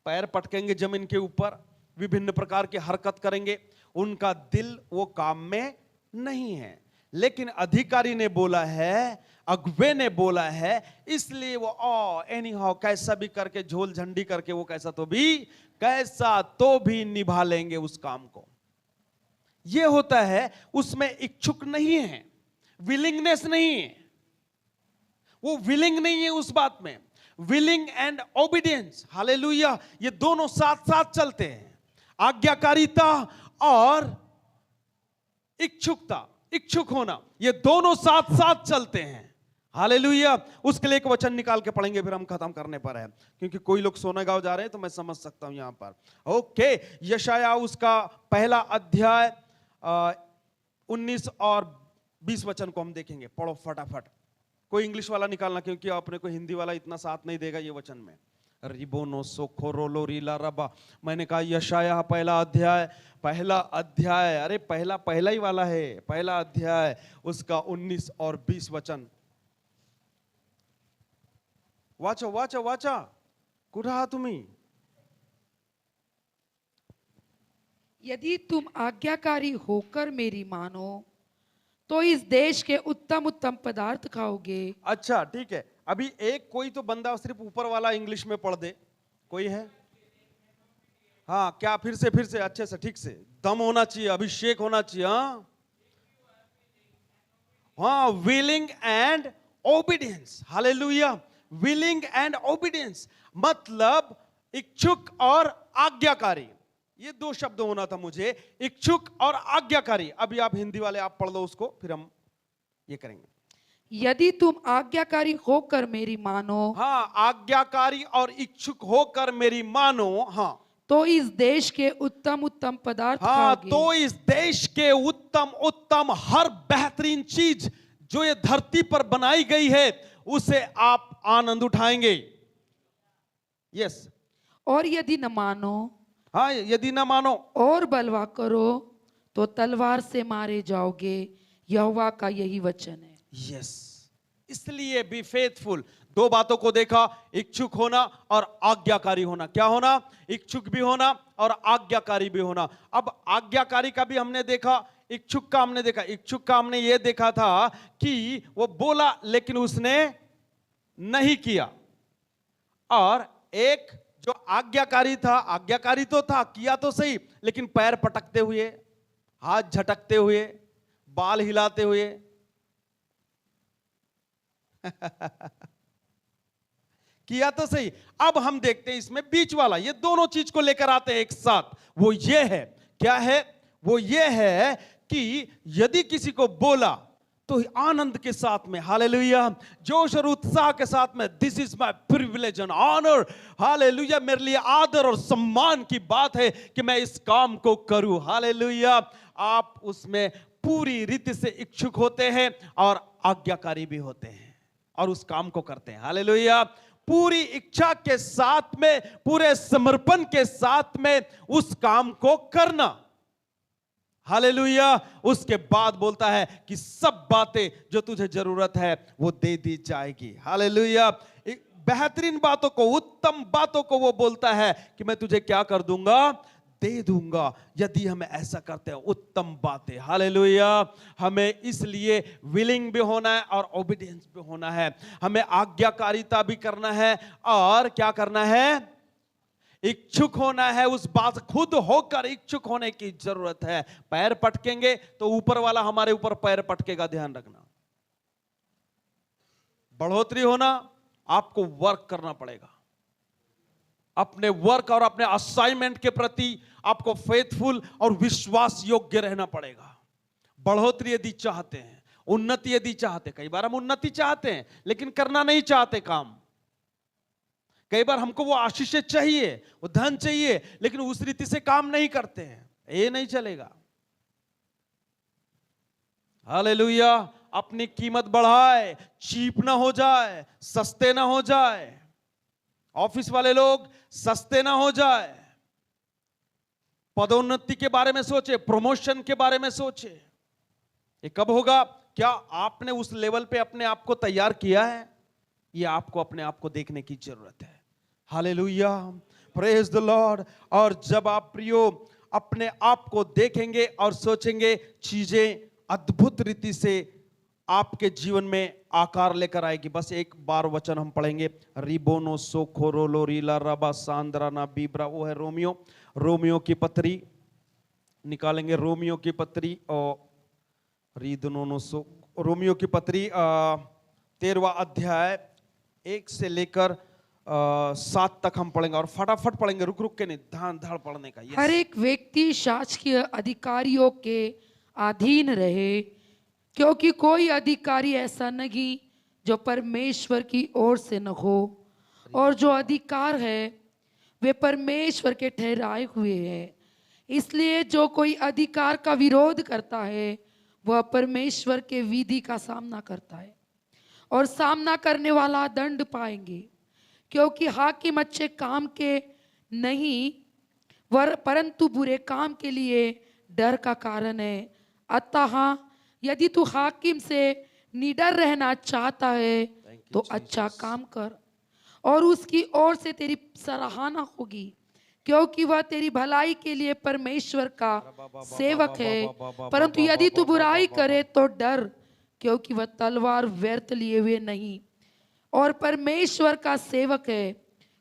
पैर पटकेंगे जमीन के ऊपर, विभिन्न प्रकार की हरकत करेंगे। उनका दिल वो काम में नहीं है। लेकिन अधिकारी ने बोला है, अगुवे ने बोला है, इसलिए वो एनी हाउ कैसा भी करके, झोल झंडी करके, वो कैसा तो भी निभा लेंगे उस काम को। ये होता है, उसमें इच्छुक नहीं है, विलिंगनेस नहीं है, वो विलिंग नहीं है उस बात में। विलिंग एंड ओबीडियंस, हालेलुया, ये दोनों साथ साथ चलते हैं। आज्ञाकारिता और इच्छुकता, इच्छुक होना, ये दोनों साथ साथ चलते हैं। हालेलुया। उसके लिए एक वचन निकाल के पढ़ेंगे, फिर हम खत्म करने पर है, क्योंकि कोई लोग सोना गांव जा रहे हैं तो मैं समझ सकता हूं यहां पर। ओके, यशाया उसका पहला अध्याय 19 और 20 वचन को हम देखेंगे। पढ़ो फटाफट। कोई इंग्लिश वाला निकालना, क्योंकि अपने को हिंदी वाला इतना साथ नहीं देगा ये वचन में। रिबोनो सोखोरो रीला रबा। मैंने कहा यशाया पहला अध्याय, अरे पहला ही वाला है, पहला अध्याय उसका 19 और 20 वचन। वाचा वाचा वाचा, कुठे आहात तुम्ही? यदि तुम आज्ञाकारी होकर मेरी मानो तो इस देश के उत्तम उत्तम पदार्थ खाओगे। अच्छा ठीक है, अभी एक कोई तो बंदा सिर्फ ऊपर वाला इंग्लिश में पढ़ दे, कोई है? हाँ, क्या फिर से अच्छे से, ठीक से, दम होना चाहिए, अभिषेक होना चाहिए। हाँ, willing and obedience, hallelujah, willing and obedience, मतलब इच्छुक और आज्ञाकारी। ये दो शब्द होना था मुझे, इच्छुक और आज्ञाकारी। अभी आप हिंदी वाले आप पढ़ लो उसको, फिर हम ये करेंगे। यदि तुम आज्ञाकारी होकर मेरी मानो, हाँ, आज्ञाकारी और इच्छुक होकर मेरी मानो। हाँ तो इस देश के उत्तम उत्तम पदार्थ हाँ, खाओगे। तो इस देश के उत्तम उत्तम हर बेहतरीन चीज जो ये धरती पर बनाई गई है उसे आप आनंद उठाएंगे। यस। और यदि न मानो हाँ, यदि ना मानो और बलवा करो तो तलवार से मारे जाओगे, यहोवा का यही वचन है। यस, इसलिए बी फेथफुल। दो बातों को देखा, इच्छुक होना और आज्ञाकारी होना। क्या होना? इच्छुक भी होना और आज्ञाकारी भी होना। अब आज्ञाकारी का भी हमने देखा, इच्छुक का हमने देखा। इच्छुक का हमने ये देखा था कि वो बोला लेकिन उसने नहीं किया, और एक जो आज्ञाकारी था, आज्ञाकारी तो था, किया तो सही, लेकिन पैर पटकते हुए, हाथ झटकते हुए, बाल हिलाते हुए किया तो सही। अब हम देखते हैं इसमें बीच वाला, ये दोनों चीज को लेकर आते हैं एक साथ। वो ये है, क्या है? वो ये है कि यदि किसी को बोला तो आनंद के साथ में, हालेलुया, जोश और उत्साह के साथ में, this is my privilege and honour, hallelujah, मेरे लिए आदर और सम्मान की बात है कि मैं इस काम को करूं, हालेलुया। आप उसमें पूरी रीति से इच्छुक होते हैं और आज्ञाकारी भी होते हैं और उस काम को करते हैं, हालेलुया। पूरी इच्छा के साथ में, पूरे समर्पण के साथ में उस काम को करना, हालेलुया। उसके बाद बोलता है कि सब बातें जो तुझे जरूरत है वो दे दी जाएगी, हालेलुया। बेहतरीन बातों को, उत्तम बातों को वो बोलता है कि मैं तुझे क्या कर दूंगा? दे दूंगा। यदि हम ऐसा करते हैं, उत्तम बातें, हालेलुया। हमें इसलिए विलिंग भी होना है और ओबीडियंस भी होना है। हमें आज्ञाकारिता भी करना है और क्या करना है? इच्छुक होना है। उस बात, खुद होकर इच्छुक होने की जरूरत है। पैर पटकेंगे तो ऊपर वाला हमारे ऊपर पैर पटकेगा, ध्यान रखना। बढ़ोतरी होना, आपको वर्क करना पड़ेगा। अपने वर्क और अपने असाइनमेंट के प्रति आपको फेथफुल और विश्वास योग्य रहना पड़ेगा। बढ़ोतरी यदि चाहते हैं, उन्नति यदि चाहते, कई बार हम उन्नति चाहते हैं लेकिन करना नहीं चाहते काम। कई बार हमको वो आशीषें चाहिए, वो धन चाहिए, लेकिन उस रीति से काम नहीं करते हैं। ये नहीं चलेगा, हालेलुया। अपनी कीमत बढ़ाए, चीप ना हो जाए, सस्ते ना हो जाए। ऑफिस वाले लोग सस्ते ना हो जाए। पदोन्नति के बारे में सोचे, प्रमोशन के बारे में सोचे। ये कब होगा? क्या आपने उस लेवल पे अपने आप को तैयार किया है? ये आपको अपने आप को देखने की जरूरत है, हालेलुया, प्रेज द लॉर्ड। और जब आप प्रियो अपने आप को देखेंगे और सोचेंगे, चीजें अद्भुत रीति से आपके जीवन में आकार लेकर आएगी। बस एक बार वचन हम पढ़ेंगे, रिबोनो सोखोरो लोरीला रबा सांद्रा ना बीब्रा। वो है रोमियो, रोमियो की पत्री निकालेंगे, रोमियो की पत्री और रीदनोनो सो, रोमियो की पत्री 13वां अध्याय 1 से लेकर 7 तक हम पढ़ेंगे और फटाफट पढ़ेंगे, रुक रुक के नहीं, धान धाड़ पढ़ने का। हर एक व्यक्ति शासकीय अधिकारियों के अधीन रहे, क्योंकि कोई अधिकारी ऐसा नहीं जो परमेश्वर की ओर से न हो, और जो अधिकार है वे परमेश्वर के ठहराए हुए हैं। इसलिए जो कोई अधिकार का विरोध करता है वह परमेश्वर के विधि का सामना करता है, और सामना करने वाला दंड पाएंगे, क्योंकि हाकिम अच्छे काम के नहीं परंतु बुरे काम के लिए डर का कारण है। अतः यदि तू हाकिम से निडर रहना चाहता है तो अच्छा काम कर, और उसकी ओर से तेरी सराहना होगी, क्योंकि वह तेरी भलाई के लिए परमेश्वर का सेवक है। परंतु यदि तू बुराई करे तो डर, क्योंकि वह तलवार व्यर्थ लिए हुए नहीं और परमेश्वर का सेवक है,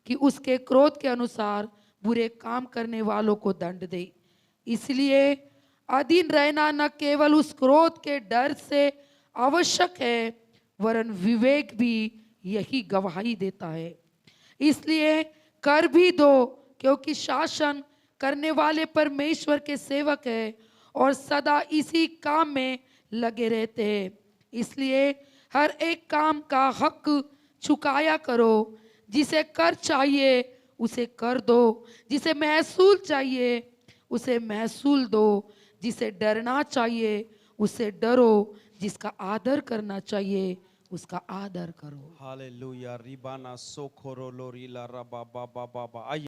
कि उसके क्रोध के अनुसार बुरे काम करने वालों को दंड दे। इसलिए अधीन रहना न केवल उस क्रोध के डर से आवश्यक है, वरन विवेक भी यही गवाही देता है। इसलिए कर भी दो, क्योंकि शासन करने वाले परमेश्वर के सेवक है और सदा इसी काम में लगे रहते हैं। इसलिए हर एक काम का हक चुकाया करो। जिसे कर चाहिए उसे कर दो, जिसे महसूल चाहिए उसे महसूल दो, जिसे डरना चाहिए उसे डरो, जिसका आदर करना चाहिए उसका आदर करो। हालेलुया रिबाना सोखोरो लोरी ला रा बा बा बा बा बा। आइए